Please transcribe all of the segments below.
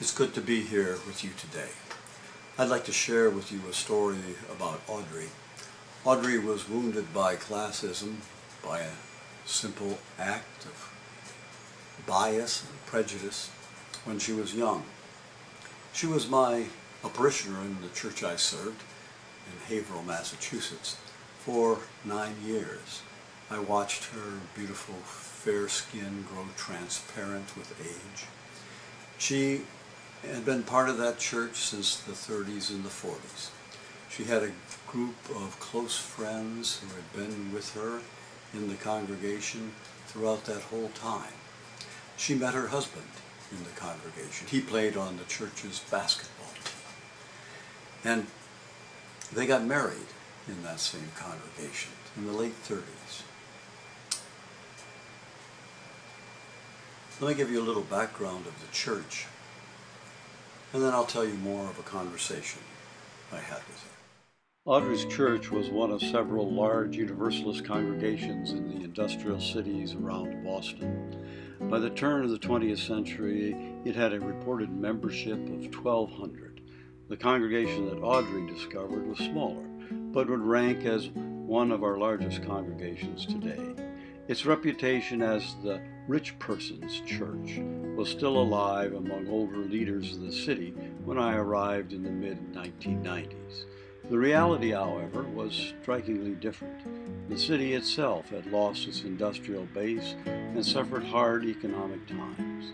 It's good to be here with you today. I'd like to share with you a story about Audrey. Audrey was wounded by classism, by a simple act of bias and prejudice when she was young. She was a parishioner in the church I served in Haverhill, Massachusetts, for 9 years. I watched her beautiful fair skin grow transparent with age. She had been part of that church since the 30s and the 40s. She had a group of close friends who had been with her in the congregation throughout that whole time. She met her husband in the congregation. He played on the church's basketball team. And they got married in that same congregation in the late 30s. Let me give you a little background of the church, and then I'll tell you more of a conversation I had with her. Audrey's church was one of several large Universalist congregations in the industrial cities around Boston. By the turn of the 20th century, it had a reported membership of 1,200. The congregation that Audrey discovered was smaller, but would rank as one of our largest congregations today. Its reputation as the rich person's church was still alive among older leaders of the city when I arrived in the mid-1990s. The reality, however, was strikingly different. The city itself had lost its industrial base and suffered hard economic times.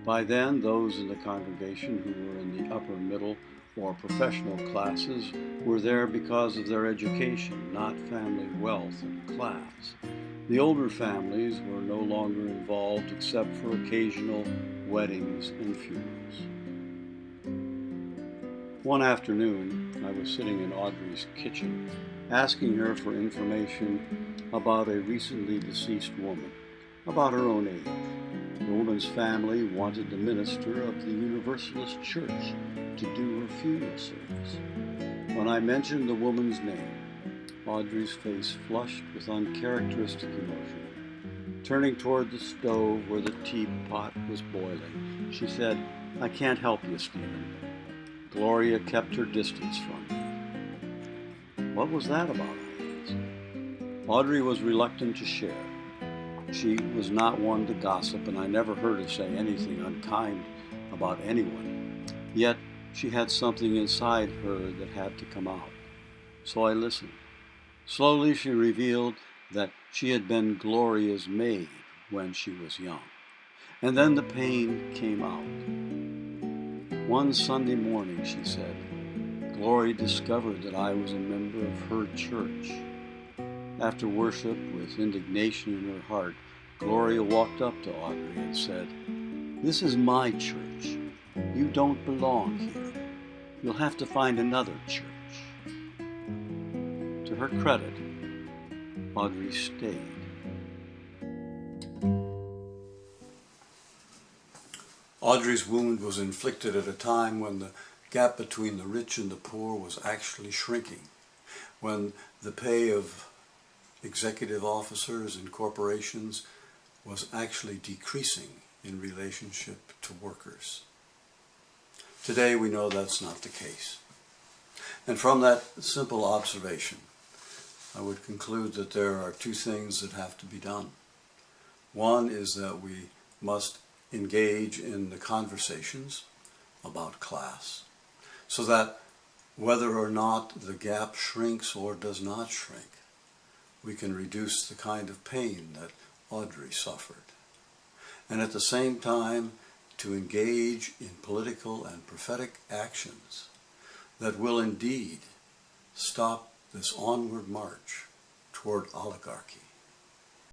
By then, those in the congregation who were in the upper middle or professional classes were there because of their education, not family wealth and class. The older families were no longer involved except for occasional weddings and funerals. One afternoon, I was sitting in Audrey's kitchen, asking her for information about a recently deceased woman, about her own age. The woman's family wanted the minister of the Universalist church to do her funeral service. When I mentioned the woman's name, Audrey's face flushed with uncharacteristic emotion. Turning toward the stove where the teapot was boiling, she said, "I can't help you, Stephen." Gloria kept her distance from me. What was that about? I asked. Audrey was reluctant to share. She was not one to gossip, and I never heard her say anything unkind about anyone. Yet she had something inside her that had to come out. So I listened. Slowly she revealed that she had been Gloria's maid when she was young. And then the pain came out. One Sunday morning, she said, Gloria discovered that I was a member of her church. After worship, with indignation in her heart, Gloria walked up to Audrey and said, "This is my church. You don't belong here. You'll have to find another church." To her credit, Audrey stayed. Audrey's wound was inflicted at a time when the gap between the rich and the poor was actually shrinking, when the pay of executive officers in corporations was actually decreasing in relationship to workers. Today we know that's not the case. And from that simple observation, I would conclude that there are two things that have to be done. One is that we must engage in the conversations about class, so that whether or not the gap shrinks or does not shrink, we can reduce the kind of pain that Audrey suffered. And at the same time, to engage in political and prophetic actions that will indeed stop this onward march toward oligarchy.